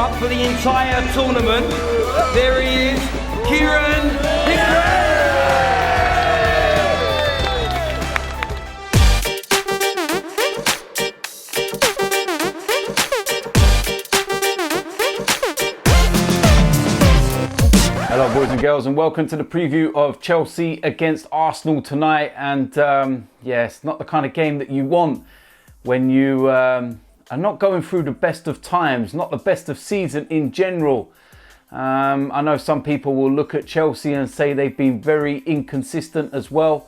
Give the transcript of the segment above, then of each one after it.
up for the entire tournament. There he is, Kieran Hickman. Hello boys and girls, and welcome to the preview of Chelsea against Arsenal tonight. And yeah, it's not the kind of game that you want when you are not going through the best of times, not the best of season in general. I know some people will look at Chelsea and say they've been very inconsistent as well.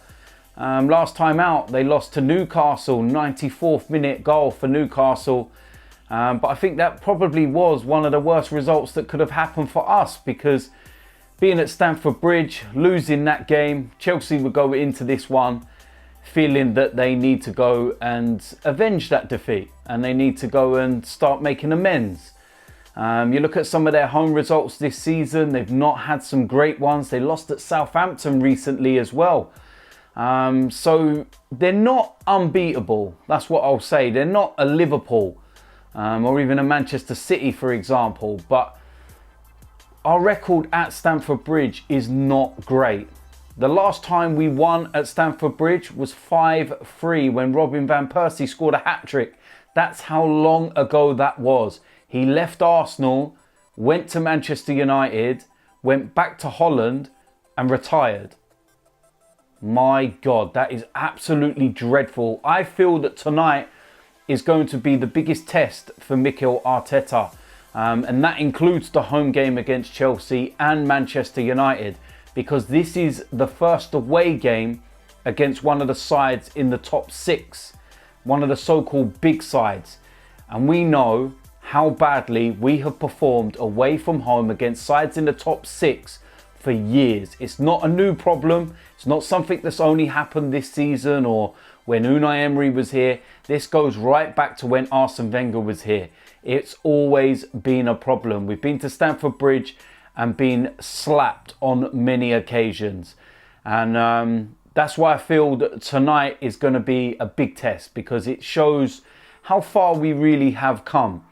Last time out they lost to Newcastle, 94th minute goal for Newcastle. But I think that probably was one of the worst results that could have happened for us, because being at Stamford Bridge, losing that game, Chelsea would go into this one feeling that they need to go and avenge that defeat, and they need to go and start making amends. You look at some of their home results this season, they've not had some great ones. They lost at Southampton recently as well. So they're not unbeatable, that's what I'll say. They're not a Liverpool or even a Manchester City, for example, but our record at Stamford Bridge is not great. The last time we won at Stamford Bridge was 5-3 when Robin van Persie scored a hat-trick. That's how long ago that was. He left Arsenal, went to Manchester United, went back to Holland and retired. My God, that is absolutely dreadful. I feel that tonight is going to be the biggest test for Mikel Arteta. And that includes the home game against Chelsea and Manchester United, because this is the first away game against one of the sides in the top 6, one of the so-called big sides. And we know how badly we have performed away from home against sides in the top 6 for years. It's not a new problem. It's not something that's only happened this season or when Unai Emery was here. This goes right back to when Arsene Wenger was here. It's always been a problem. We've been to Stamford Bridge and been slapped on many occasions. And that's why I feel that tonight is going to be a big test, because it shows how far we really have come.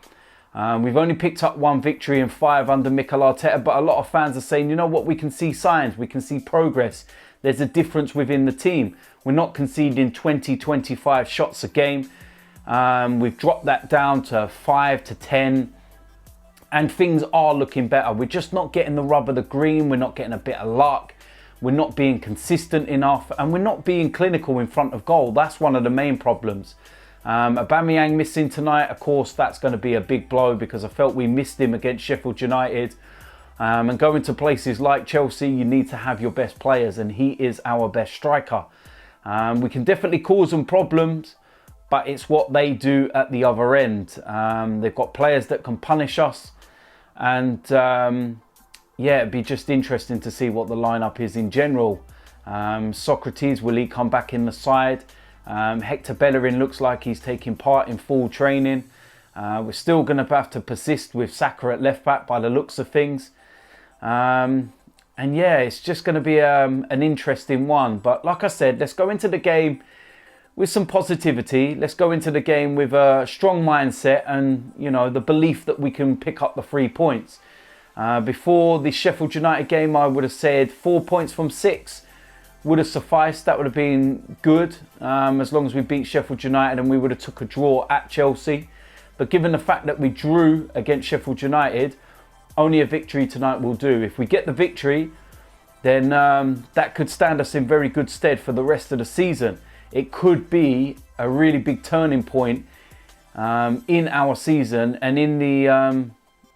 We've only picked up 1 victory in 5 under Mikel Arteta, but a lot of fans are saying, you know what, we can see signs, we can see progress. There's a difference within the team. We're not conceding 20-25 shots a game. We've dropped that down to 5 to 10, and things are looking better. We're just not getting the rub of the green. We're not getting a bit of luck. We're not being consistent enough, and we're not being clinical in front of goal. That's one of the main problems. Aubameyang missing tonight, of course, that's going to be a big blow, because I felt we missed him against Sheffield United. And going to places like Chelsea, you need to have your best players, and he is our best striker. We can definitely cause them problems, but it's what they do at the other end. They've got players that can punish us. And yeah, it'd be just interesting to see what the lineup is in general. Sokratis, will he come back in the side? Hector Bellerin looks like he's taking part in full training. We're still going to have to persist with Saka at left back by the looks of things. And yeah, it's just going to be an interesting one. But like I said, let's go into the game with some positivity. Let's go into the game with a strong mindset and, you know, the belief that we can pick up the 3 points. Before the Sheffield United game, I would have said 4 points from 6 would have sufficed. That would have been good, as long as we beat Sheffield United and we would have took a draw at Chelsea. But given the fact that we drew against Sheffield United, only a victory tonight will do. If we get the victory, then that could stand us in very good stead for the rest of the season. It could be a really big turning point in our season and in the,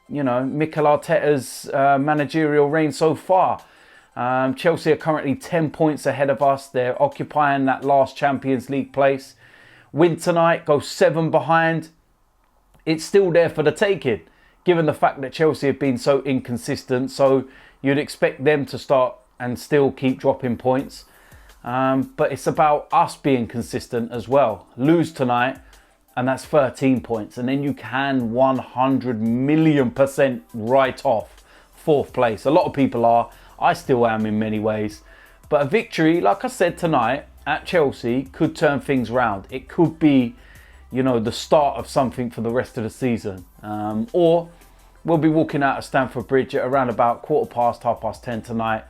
you know, Mikel Arteta's managerial reign so far. Chelsea are currently 10 points ahead of us. They're occupying that last Champions League place. Win tonight, go 7 behind. It's still there for the taking, given the fact that Chelsea have been so inconsistent. So you'd expect them to start and still keep dropping points. But it's about us being consistent as well. Lose tonight, and that's 13 points. And then you can 100 million% write off 4th place. A lot of people are. I still am in many ways. But a victory, like I said tonight, at Chelsea could turn things round. It could be, you know, the start of something for the rest of the season. Or we'll be walking out of Stamford Bridge at around about 10:15 tonight,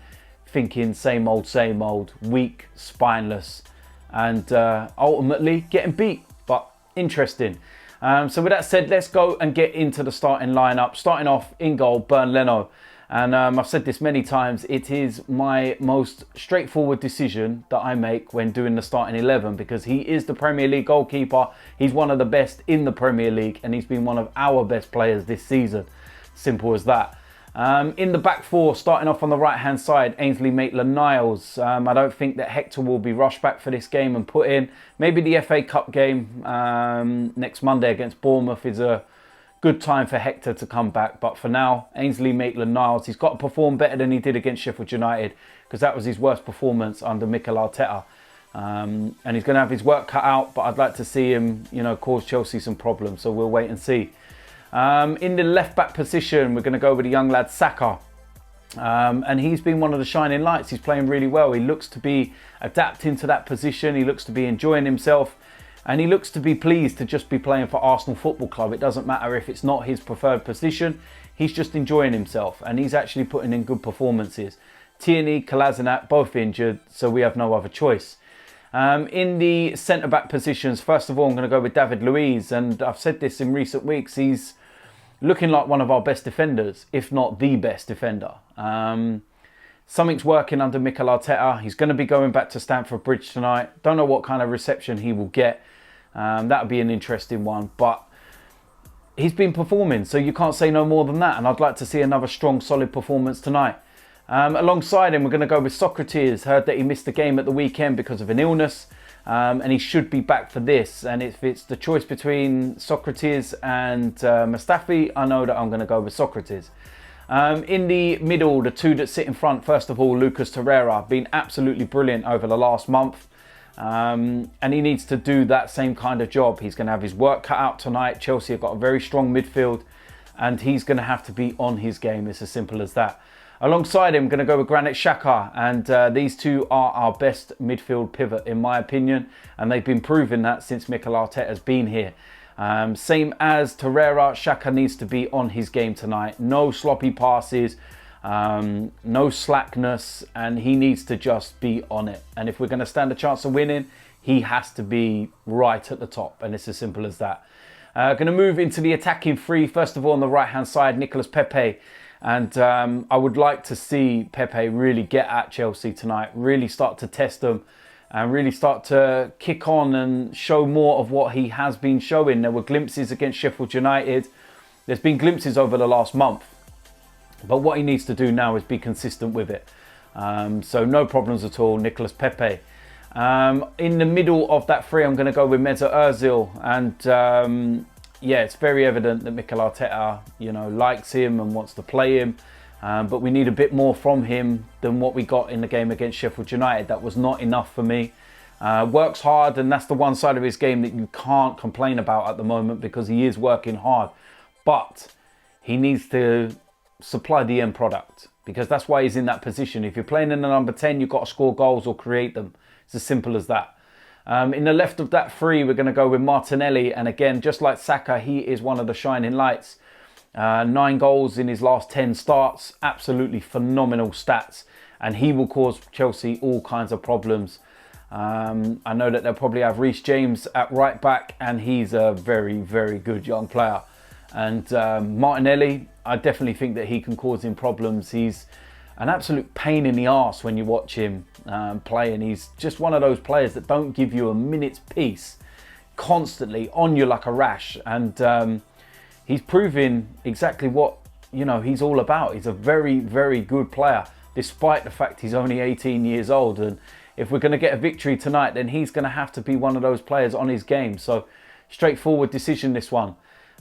thinking same old, weak, spineless, and ultimately getting beat. But interesting. So with that said, let's go and get into the starting lineup. Starting off in goal, Leno. And I've said this many times, it is my most straightforward decision that I make when doing the starting 11, because he is the Premier League goalkeeper. He's one of the best in the Premier League, and he's been one of our best players this season. Simple as that. In the back four, starting off on the right-hand side, Ainsley Maitland-Niles. I don't think that Hector will be rushed back for this game and put in. Maybe the FA Cup game next Monday against Bournemouth is a good time for Hector to come back. But for now, Ainsley Maitland-Niles, he's got to perform better than he did against Sheffield United, because that was his worst performance under Mikel Arteta. And he's going to have his work cut out, but I'd like to see him, cause Chelsea some problems. So we'll wait and see. In the left-back position, we're going to go with the young lad Saka. And he's been one of the shining lights. He's playing really well. He looks to be adapting to that position. He looks to be enjoying himself. And he looks to be pleased to just be playing for Arsenal Football Club. It doesn't matter if it's not his preferred position. He's just enjoying himself. And he's actually putting in good performances. Tierney, Kolasinac, both injured, so we have no other choice. In the centre-back positions, first of all, I'm going to go with David Luiz. And I've said this in recent weeks. He's looking like one of our best defenders, if not the best defender. Something's working under Mikel Arteta. He's going to be going back to Stamford Bridge tonight. Don't know what kind of reception he will get. That would be an interesting one. But he's been performing, so you can't say no more than that. And I'd like to see another strong, solid performance tonight. Alongside him, we're going to go with Sokratis. Heard that he missed the game at the weekend because of an illness. And he should be back for this. And if it's the choice between Sokratis and Mustafi, I know that I'm going to go with Sokratis. In the middle, the two that sit in front, first of all, Lucas Torreira, been absolutely brilliant over the last month. And he needs to do that same kind of job. He's going to have his work cut out tonight. Chelsea have got a very strong midfield, and he's going to have to be on his game. It's as simple as that. Alongside him, I'm going to go with Granit Xhaka, and these two are our best midfield pivot, in my opinion, and they've been proving that since Mikel Arteta has been here. Same as Torreira, Saka needs to be on his game tonight. No sloppy passes, no slackness, and he needs to just be on it. And if we're going to stand a chance of winning, he has to be right at the top, and it's as simple as that. Going to move into the attacking three. First of all, on the right-hand side, Nicolas Pepe. And I would like to see Pepe really get at Chelsea tonight, really start to test them, and really start to kick on and show more of what he has been showing. There were glimpses against Sheffield United. There's been glimpses over the last month. But what he needs to do now is be consistent with it. So no problems at all, Nicolas Pepe. In the middle of that three, I'm going to go with Mesut Ozil. And yeah, it's very evident that Mikel Arteta, likes him and wants to play him. But we need a bit more from him than what we got in the game against Sheffield United. That was not enough for me. Works hard, and that's the one side of his game that you can't complain about at the moment, because he is working hard. But he needs to supply the end product, because that's why he's in that position. If you're playing in the number 10, you've got to score goals or create them. It's as simple as that. In the left of that three, we're going to go with Martinelli. And again, just like Saka, he is one of the shining lights. 9 goals in his last 10 starts. Absolutely phenomenal stats. And he will cause Chelsea all kinds of problems. I know that they'll probably have Reece James at right back, and he's a very, very good young player. And Martinelli, I definitely think that he can cause him problems. He's an absolute pain in the arse when you watch him play, and he's just one of those players that don't give you a minute's peace, constantly on you like a rash. And he's proving exactly what he's all about. He's a very, very good player, despite the fact he's only 18 years old. And if we're going to get a victory tonight, then he's going to have to be one of those players on his game. So straightforward decision, this one.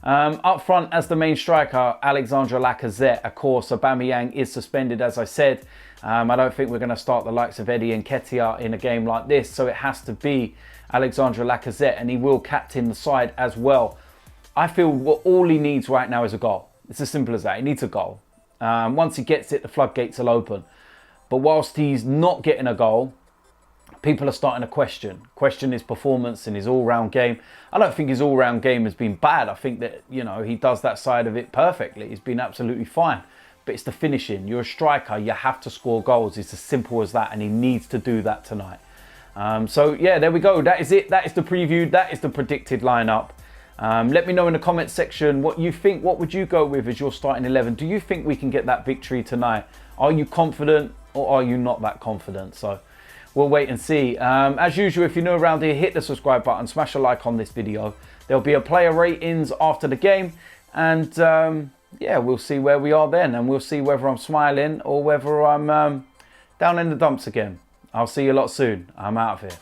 Up front as the main striker, Alexandre Lacazette. Of course, Aubameyang is suspended, as I said. I don't think we're going to start the likes of Eddie and Nketiah in a game like this, so it has to be Alexandre Lacazette, and he will captain the side as well. I feel what all he needs right now is a goal. It's as simple as that. He needs a goal. Once he gets it, the floodgates will open. But whilst he's not getting a goal, people are starting to question his performance and his all-round game. I don't think his all-round game has been bad. I think that, you know, he does that side of it perfectly. He's been absolutely fine. But it's the finishing. You're a striker. You have to score goals. It's as simple as that. And he needs to do that tonight. So, yeah, there we go. That is it. That is the preview. That is the predicted lineup. Let me know in the comments section what you think. What would you go with as your starting 11? Do you think we can get that victory tonight? Are you confident or are you not that confident? So we'll wait and see. As usual, if you're new around here, hit the subscribe button, smash a like on this video. There'll be a player ratings after the game. And yeah, we'll see where we are then. And we'll see whether I'm smiling or whether I'm down in the dumps again. I'll see you a lot soon. I'm out of here.